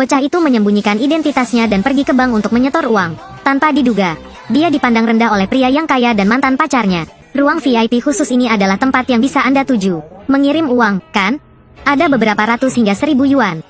Bocah itu menyembunyikan identitasnya dan pergi ke bank untuk menyetor uang. Tanpa diduga, dia dipandang rendah oleh pria yang kaya dan mantan pacarnya. Ruang VIP khusus ini adalah tempat yang bisa Anda tuju. Mengirim uang, kan? Ada beberapa ratus hingga 1.000 yuan.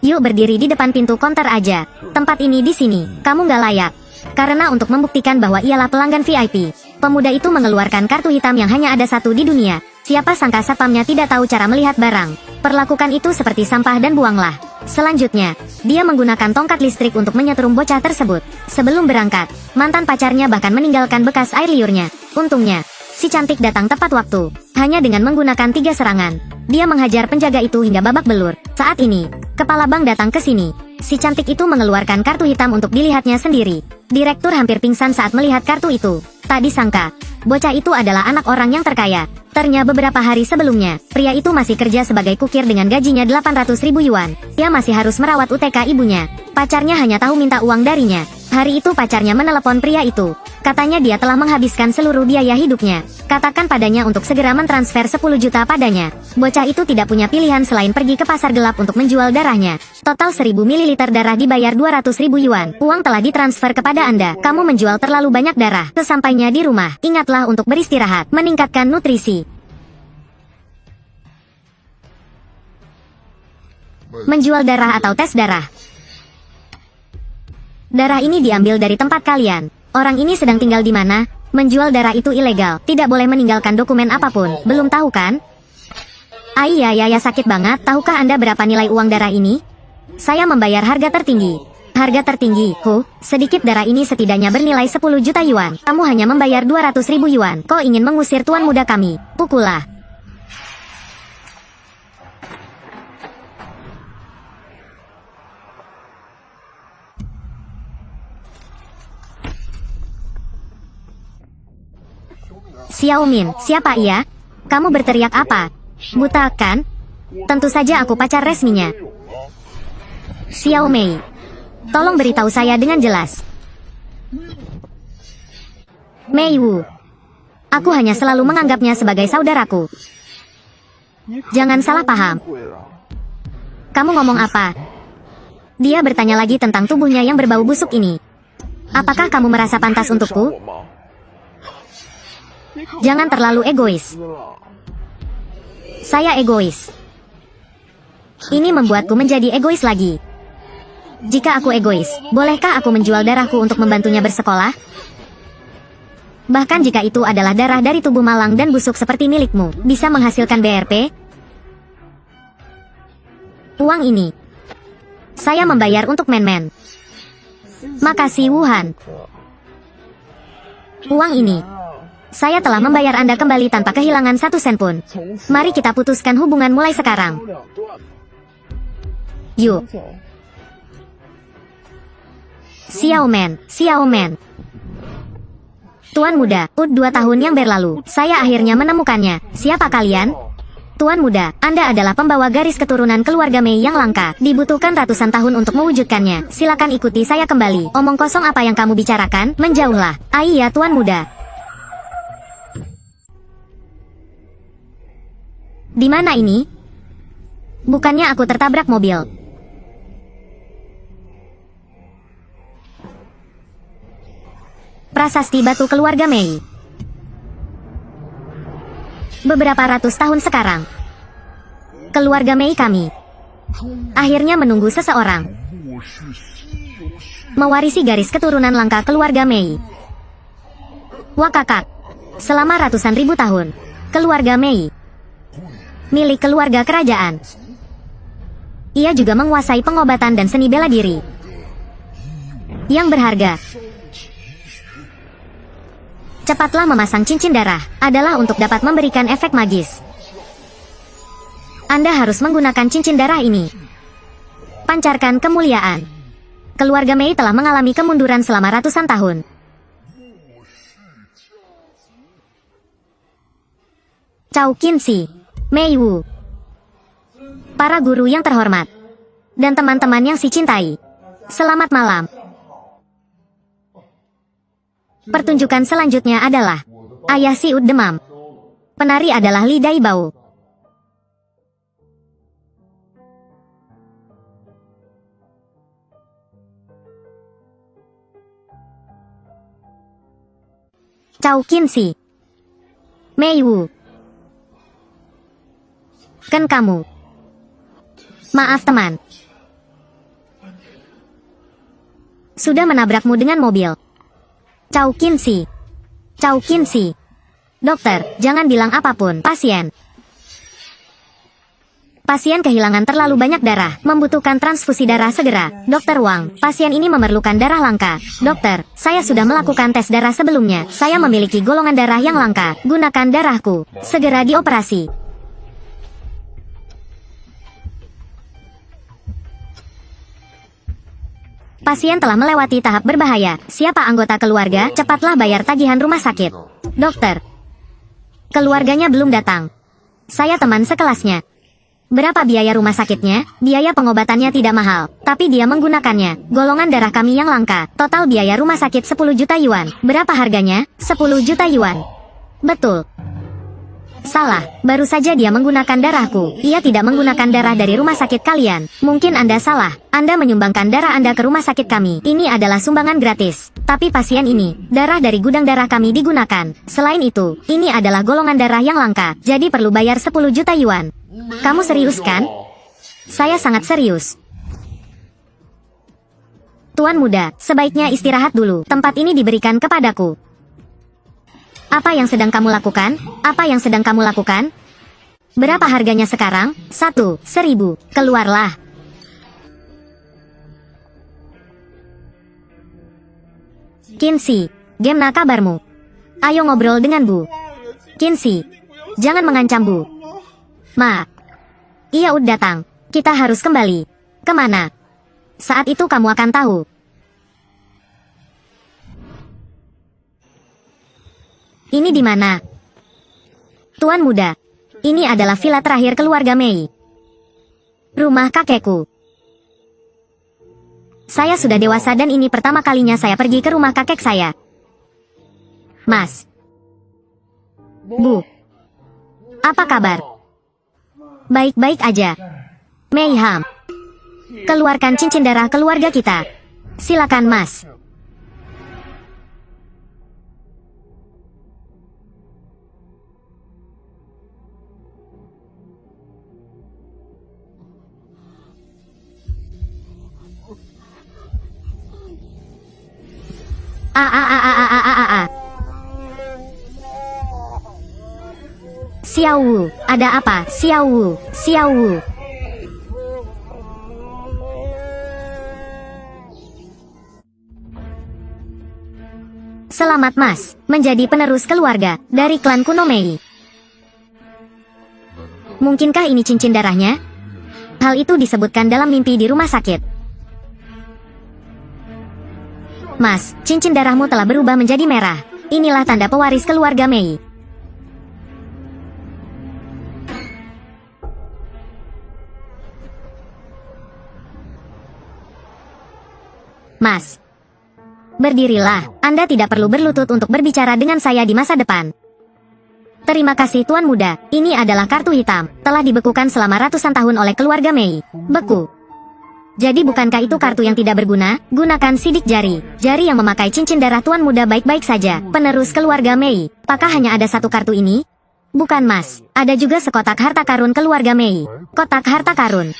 Yuk berdiri di depan pintu konter aja. Tempat ini di sini, kamu nggak layak. Karena untuk membuktikan bahwa ialah pelanggan VIP, pemuda itu mengeluarkan kartu hitam yang hanya ada satu di dunia. Siapa sangka satpamnya tidak tahu cara melihat barang. Perlakukan itu seperti sampah dan buanglah. Selanjutnya, dia menggunakan tongkat listrik untuk menyetrum bocah tersebut. Sebelum berangkat, mantan pacarnya bahkan meninggalkan bekas air liurnya. Untungnya, si cantik datang tepat waktu. Hanya dengan menggunakan 3 serangan, dia menghajar penjaga itu hingga babak belur. Saat ini, kepala bank datang ke sini. Si cantik itu mengeluarkan kartu hitam untuk dilihatnya sendiri. Direktur hampir pingsan saat melihat kartu itu. Tak disangka, bocah itu adalah anak orang yang terkaya. Ternyata beberapa hari sebelumnya, pria itu masih kerja sebagai kukir dengan gajinya 800.000 yuan. Dia masih harus merawat UTK ibunya. Pacarnya hanya tahu minta uang darinya. Hari itu pacarnya menelepon pria itu. Katanya dia telah menghabiskan seluruh biaya hidupnya. Katakan padanya untuk segera mentransfer 10 juta padanya. Bocah itu tidak punya pilihan selain pergi ke pasar gelap untuk menjual darahnya. Total 1.000 ml darah dibayar 200.000 yuan. Uang telah ditransfer kepada Anda. Kamu menjual terlalu banyak darah. Sesampainya di rumah, ingatlah untuk beristirahat, meningkatkan nutrisi. Menjual darah atau tes darah. Darah ini diambil dari tempat kalian. Orang ini sedang tinggal di mana? Menjual darah itu ilegal. Tidak boleh meninggalkan dokumen apapun. Belum tahu kan? Ya sakit banget. Tahukah Anda berapa nilai uang darah ini? Saya membayar harga tertinggi. Harga tertinggi? Sedikit darah ini setidaknya bernilai 10 juta yuan. Kamu hanya membayar 200.000 yuan. Kau ingin mengusir tuan muda kami? Pukullah. Xiao Min, siapa ia? Kamu berteriak apa? Buta kan? Tentu saja aku pacar resminya. Xiao Mei, tolong beritahu saya dengan jelas. Mei Wu, aku hanya selalu menganggapnya sebagai saudaraku. Jangan salah paham. Kamu ngomong apa? Dia bertanya lagi tentang tubuhnya yang berbau busuk ini. Apakah kamu merasa pantas untukku? Jangan terlalu egois. Saya egois. Ini membuatku menjadi egois lagi. Jika aku egois, bolehkah aku menjual darahku untuk membantunya bersekolah? Bahkan jika itu adalah darah dari tubuh malang dan busuk seperti milikmu, bisa menghasilkan BRP? Uang ini, saya membayar untuk men-men. Makasih Wuhan. Uang ini, saya telah membayar Anda kembali tanpa kehilangan 1 sen pun. Mari kita putuskan hubungan mulai sekarang. Yuk. Xiao Men. Tuan muda, 2 tahun yang berlalu, saya akhirnya menemukannya. Siapa kalian? Tuan muda, Anda adalah pembawa garis keturunan keluarga Mei yang langka. Dibutuhkan ratusan tahun untuk mewujudkannya. Silakan ikuti saya kembali. Omong kosong apa yang kamu bicarakan? Menjauhlah. Iya, Tuan muda. Di mana ini? Bukannya aku tertabrak mobil. Prasasti batu keluarga Mei. Beberapa ratus tahun sekarang, keluarga Mei kami akhirnya menunggu seseorang mewarisi garis keturunan langka keluarga Mei. Wakakak, selama ratusan ribu tahun, keluarga Mei milik keluarga kerajaan. Ia juga menguasai pengobatan dan seni bela diri yang berharga. Cepatlah memasang cincin darah, adalah untuk dapat memberikan efek magis. Anda harus menggunakan cincin darah ini. Pancarkan kemuliaan. Keluarga Mei telah mengalami kemunduran selama ratusan tahun. Cao Qinxi, Mei Wu, para guru yang terhormat, dan teman-teman yang si cintai. Selamat malam. Pertunjukan selanjutnya adalah Ayah Siut Demam. Penari adalah Li Daibao. . Cao Qinxi. Mei Wu. Kan kamu. Maaf teman. Sudah menabrakmu dengan mobil. Cao Qinxi. Cao Qinxi. Dokter, jangan bilang apapun. Pasien. Pasien kehilangan terlalu banyak darah, membutuhkan transfusi darah segera. Dokter Wang, pasien ini memerlukan darah langka. Dokter, saya sudah melakukan tes darah sebelumnya. Saya memiliki golongan darah yang langka. Gunakan darahku. Segera dioperasi. Pasien telah melewati tahap berbahaya. Siapa anggota keluarga? Cepatlah bayar tagihan rumah sakit. Dokter. Keluarganya belum datang. Saya teman sekelasnya. Berapa biaya rumah sakitnya? Biaya pengobatannya tidak mahal, tapi dia menggunakannya. Golongan darah kami yang langka. Total biaya rumah sakit 10 juta yuan. Berapa harganya? 10 juta yuan. Betul. Salah, baru saja dia menggunakan darahku. Ia tidak menggunakan darah dari rumah sakit kalian. Mungkin Anda salah. Anda menyumbangkan darah Anda ke rumah sakit kami. Ini adalah sumbangan gratis. Tapi pasien ini, darah dari gudang darah kami digunakan. Selain itu, ini adalah golongan darah yang langka. Jadi perlu bayar 10 juta yuan. Kamu serius kan? Saya sangat serius. Tuan muda, sebaiknya istirahat dulu. Tempat ini diberikan kepadaku. Apa yang sedang kamu lakukan? Apa yang sedang kamu lakukan? Berapa harganya sekarang? 1.000. Keluarlah. Qinxi, gimana kabarmu? Ayo ngobrol dengan Bu. Qinxi, jangan mengancam Bu. Ma. Iya udah datang. Kita harus kembali. Kemana? Saat itu kamu akan tahu. Ini di mana? Tuan muda. Ini adalah villa terakhir keluarga Mei. Rumah kakekku. Saya sudah dewasa dan ini pertama kalinya saya pergi ke rumah kakek saya. Mas. Bu. Apa kabar? Baik-baik aja. Mei Ham. Keluarkan cincin darah keluarga kita. Silakan Mas. Xiao Wu, ada apa? Xiao Wu, Xiao Wu. Selamat Mas, menjadi penerus keluarga dari klan kuno Mei. Mungkinkah ini cincin darahnya? Hal itu disebutkan dalam mimpi di rumah sakit. Mas, cincin darahmu telah berubah menjadi merah. Inilah tanda pewaris keluarga Mei. Mas. Berdirilah, Anda tidak perlu berlutut untuk berbicara dengan saya di masa depan. Terima kasih Tuan Muda, ini adalah kartu hitam, telah dibekukan selama ratusan tahun oleh keluarga Mei. Beku. Jadi bukankah itu kartu yang tidak berguna? Gunakan sidik jari. Jari yang memakai cincin darah Tuan Muda baik-baik saja. Penerus keluarga Mei. Apakah hanya ada satu kartu ini? Bukan Mas, ada juga sekotak harta karun keluarga Mei. Kotak harta karun.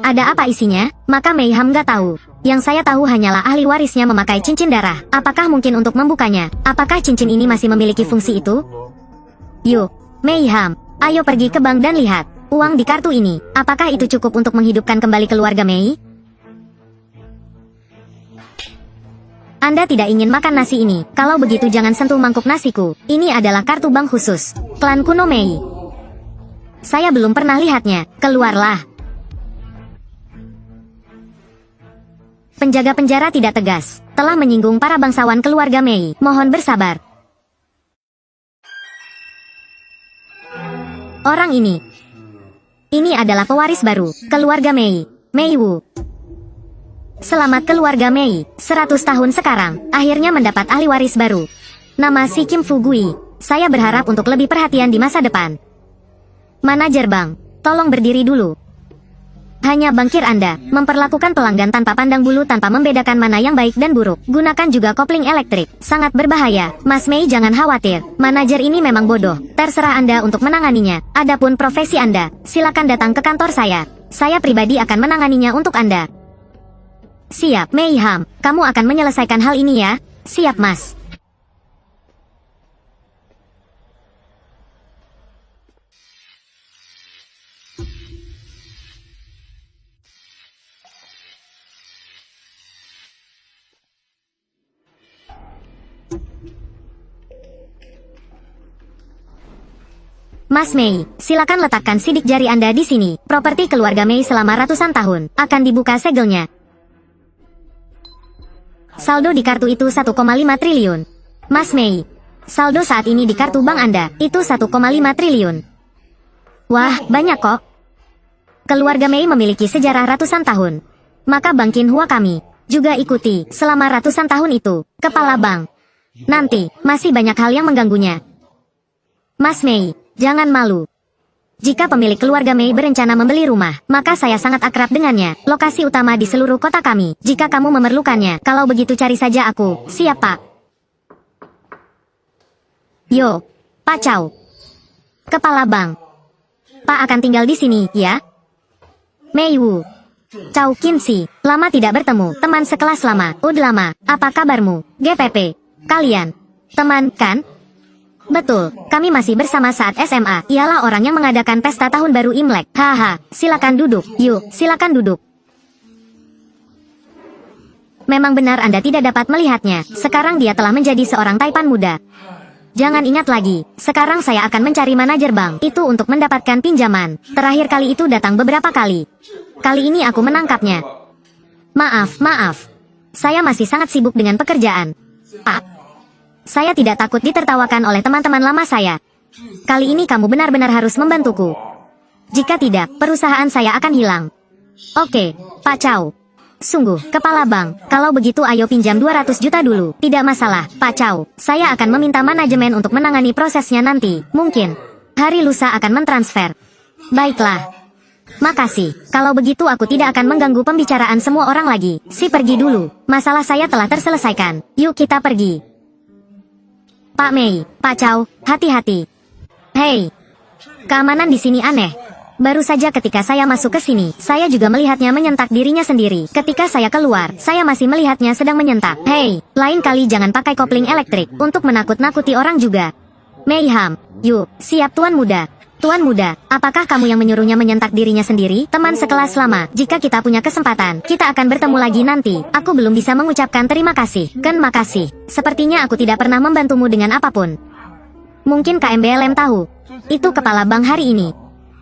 Ada apa isinya? Maka Mei Ham nggak tahu. Yang saya tahu hanyalah ahli warisnya memakai cincin darah. Apakah mungkin untuk membukanya? Apakah cincin ini masih memiliki fungsi itu? Yuk, Mei Ham, ayo pergi ke bank dan lihat. Uang di kartu ini, apakah itu cukup untuk menghidupkan kembali keluarga Mei? Anda tidak ingin makan nasi ini. Kalau begitu jangan sentuh mangkuk nasiku. Ini adalah kartu bank khusus klan kuno Mei. Saya belum pernah lihatnya. Keluarlah. Penjaga penjara tidak tegas, telah menyinggung para bangsawan keluarga Mei. Mohon bersabar. Orang ini. Ini adalah pewaris baru, keluarga Mei. Mei Wu. Selamat keluarga Mei, 100 tahun sekarang, akhirnya mendapat ahli waris baru. Nama si Kim Fugui. Saya berharap untuk lebih perhatian di masa depan. Manajer bank, tolong berdiri dulu. Hanya bangkir Anda, memperlakukan pelanggan tanpa pandang bulu tanpa membedakan mana yang baik dan buruk. Gunakan juga kopling elektrik, sangat berbahaya. Mas Mei jangan khawatir, manajer ini memang bodoh. Terserah Anda untuk menanganinya. Adapun profesi Anda, silakan datang ke kantor saya. Saya pribadi akan menanganinya untuk Anda. Siap, Mei Ham, kamu akan menyelesaikan hal ini ya? Siap, Mas. Mas Mei, silakan letakkan sidik jari Anda di sini. Properti keluarga Mei selama ratusan tahun akan dibuka segelnya. Saldo di kartu itu 1,5 triliun. Mas Mei, saldo saat ini di kartu bank Anda itu 1,5 triliun. Wah, banyak kok. Keluarga Mei memiliki sejarah ratusan tahun. Maka Bank Qinhua kami juga ikuti selama ratusan tahun itu. Kepala bank. Nanti, masih banyak hal yang mengganggunya. Mas Mei, jangan malu. Jika pemilik keluarga Mei berencana membeli rumah, maka saya sangat akrab dengannya. Lokasi utama di seluruh kota kami. Jika kamu memerlukannya, kalau begitu cari saja aku. Siap, Pak. Yo, Pak Chow. Kepala bank. Pak akan tinggal di sini, ya? Mei Wu. Chow Qinxi, lama tidak bertemu. Teman sekelas lama. Lama. Apa kabarmu? GPP. Kalian. Teman, kan? Betul, kami masih bersama saat SMA. Ialah orang yang mengadakan pesta tahun baru Imlek. Haha, silakan duduk. Yuk, silakan duduk. Memang benar Anda tidak dapat melihatnya. Sekarang dia telah menjadi seorang taipan muda. Jangan ingat lagi, sekarang saya akan mencari manajer bank. Itu untuk mendapatkan pinjaman. Terakhir kali itu datang beberapa kali. Kali ini aku menangkapnya. Maaf. Saya masih sangat sibuk dengan pekerjaan. Pak. Saya tidak takut ditertawakan oleh teman-teman lama saya. Kali ini kamu benar-benar harus membantuku. Jika tidak, perusahaan saya akan hilang. Oke, Pak Chow. Sungguh, kepala bank. Kalau begitu ayo pinjam 200 juta dulu. Tidak masalah, Pak Chow. Saya akan meminta manajemen untuk menangani prosesnya nanti. Mungkin hari lusa akan mentransfer. Baiklah. Makasih. Kalau begitu aku tidak akan mengganggu pembicaraan semua orang lagi. Pergi dulu. Masalah saya telah terselesaikan. Yuk kita pergi. Pak Mei, Pak Chow, hati-hati. Hei, keamanan di sini aneh. Baru saja ketika saya masuk ke sini, saya juga melihatnya menyentak dirinya sendiri. Ketika saya keluar, saya masih melihatnya sedang menyentak. Hei, lain kali jangan pakai kopling elektrik untuk menakut-nakuti orang juga. Mei Ham, yuk, siap Tuan Muda. Tuan Muda, apakah kamu yang menyuruhnya menyentak dirinya sendiri? Teman sekelas lama, jika kita punya kesempatan, kita akan bertemu lagi nanti. Aku belum bisa mengucapkan terima kasih. Ken makasih. Sepertinya aku tidak pernah membantumu dengan apapun. Mungkin KMBLM tahu. Itu kepala bank hari ini.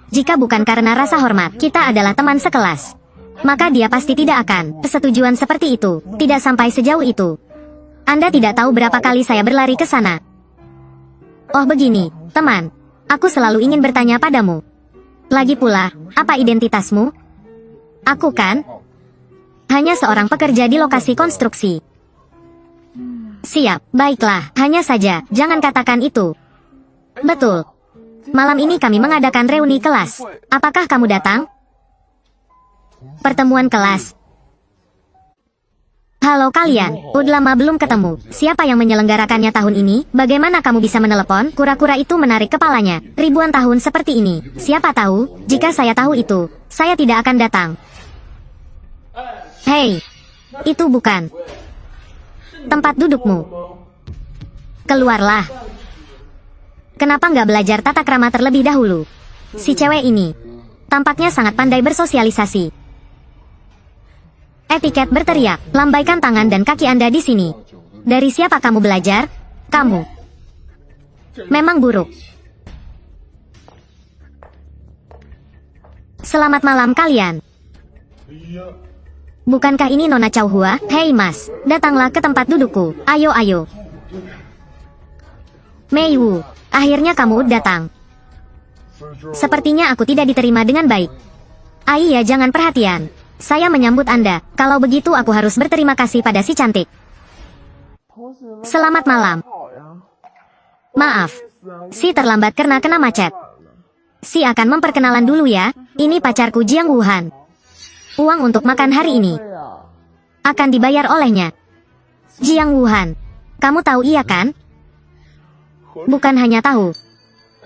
Jika bukan karena rasa hormat, kita adalah teman sekelas. Maka dia pasti tidak akan persetujuan seperti itu. Tidak sampai sejauh itu. Anda tidak tahu berapa kali saya berlari ke sana. Oh begini, teman. Aku selalu ingin bertanya padamu. Lagi pula, apa identitasmu? Aku kan? Hanya seorang pekerja di lokasi konstruksi. Siap, baiklah. Hanya saja, jangan katakan itu. Betul. Malam ini kami mengadakan reuni kelas. Apakah kamu datang? Pertemuan kelas. Halo kalian, udah lama belum ketemu. Siapa yang menyelenggarakannya tahun ini? Bagaimana kamu bisa menelepon? Kura-kura itu menarik kepalanya. Ribuan tahun seperti ini. Siapa tahu, jika saya tahu itu, saya tidak akan datang. Hei, itu bukan tempat dudukmu. Keluarlah. Kenapa nggak belajar tata krama terlebih dahulu? Si cewek ini tampaknya sangat pandai bersosialisasi. Etiket berteriak, lambaikan tangan dan kaki Anda di sini. Dari siapa kamu belajar? Kamu. Memang buruk. Selamat malam kalian. Bukankah ini Nona Chow Hua? Hei mas, datanglah ke tempat dudukku. Ayo. Mei Wu, akhirnya kamu datang. Sepertinya aku tidak diterima dengan baik. Iya jangan perhatian. Saya menyambut Anda. Kalau begitu aku harus berterima kasih pada si cantik. Selamat malam. Maaf. Si terlambat karena kena macet. Si akan memperkenalan dulu ya. Ini pacarku Jiang Wuhan. Uang untuk makan hari ini akan dibayar olehnya. Jiang Wuhan. Kamu tahu ia kan? Bukan hanya tahu.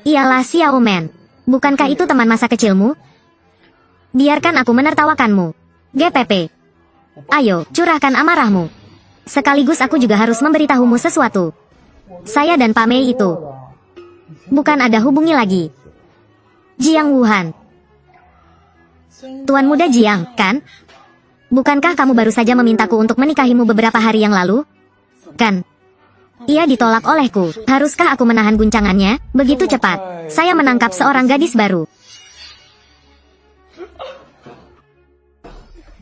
Ialah Xiao Men. Bukankah itu teman masa kecilmu? Biarkan aku menertawakanmu. GPP. Ayo, curahkan amarahmu. Sekaligus aku juga harus memberitahumu sesuatu. Saya dan Pak Mei itu bukan ada hubungi lagi. Jiang Wuhan. Tuan muda Jiang, kan? Bukankah kamu baru saja memintaku untuk menikahimu beberapa hari yang lalu? Kan? Ia ditolak olehku. Haruskah aku menahan guncangannya? Begitu cepat. Saya menangkap seorang gadis baru.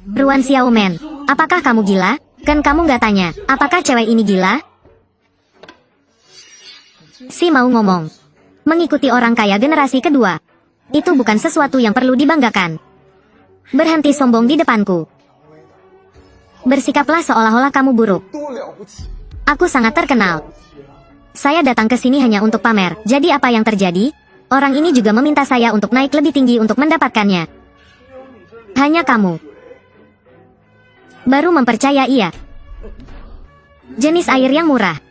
Ruan Xiaomen, apakah kamu gila? Kan kamu nggak tanya, apakah cewek ini gila? Si mau ngomong. Mengikuti orang kaya generasi kedua. Itu bukan sesuatu yang perlu dibanggakan. Berhenti sombong di depanku. Bersikaplah seolah-olah kamu buruk. Aku sangat terkenal. Saya datang ke sini hanya untuk pamer. Jadi apa yang terjadi? Orang ini juga meminta saya untuk naik lebih tinggi untuk mendapatkannya. Hanya kamu baru mempercaya ia. Jenis air yang murah.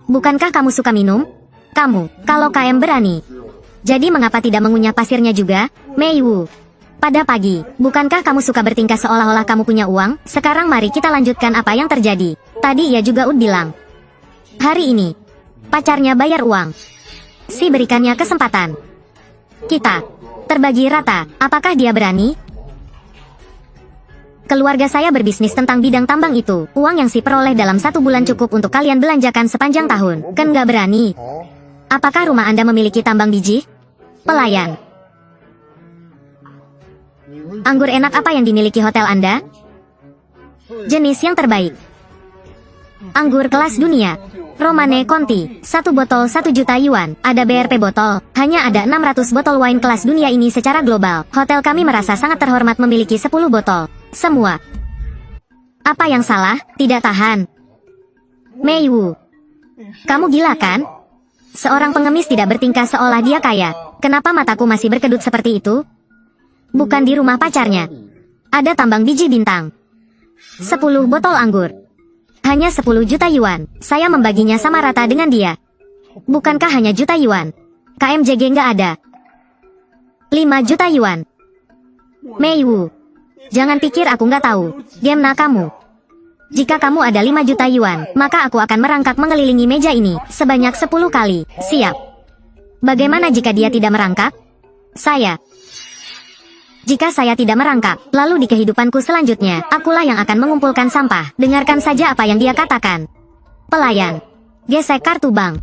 Bukankah kamu suka minum? Kamu, kalau KM berani. Jadi mengapa tidak mengunyah pasirnya juga? Mei Wu. Pada pagi, bukankah kamu suka bertingkah seolah-olah kamu punya uang? Sekarang mari kita lanjutkan apa yang terjadi. Tadi ia juga bilang. Hari ini, pacarnya bayar uang. Si berikannya kesempatan. Kita terbagi rata. Apakah dia berani? Keluarga saya berbisnis tentang bidang tambang itu. Uang yang si peroleh dalam 1 bulan cukup untuk kalian belanjakan sepanjang tahun. Kan nggak berani? Apakah rumah Anda memiliki tambang biji? Pelayan. Anggur enak apa yang dimiliki hotel Anda? Jenis yang terbaik. Anggur kelas dunia. Romane Conti. 1 botol 1 juta yuan. Ada BRP botol. Hanya ada 600 botol wine kelas dunia ini secara global. Hotel kami merasa sangat terhormat memiliki 10 botol. Semua. Apa yang salah? Tidak tahan. Mei Wu. Kamu gila kan? Seorang pengemis tidak bertingkah seolah dia kaya. Kenapa mataku masih berkedut seperti itu? Bukan di rumah pacarnya. Ada tambang biji bintang. 10 botol anggur. Hanya 10 juta yuan. Saya membaginya sama rata dengan dia. Bukankah hanya juta yuan? KMJG nggak ada. 5 juta yuan. Mei Wu. Jangan pikir aku nggak tahu. Gemna kamu. Jika kamu ada 5 juta yuan, maka aku akan merangkak mengelilingi meja ini sebanyak 10 kali. Siap. Bagaimana jika dia tidak merangkak? Jika saya tidak merangkak, lalu di kehidupanku selanjutnya, akulah yang akan mengumpulkan sampah. Dengarkan saja apa yang dia katakan. Pelayan. Gesek kartu bank.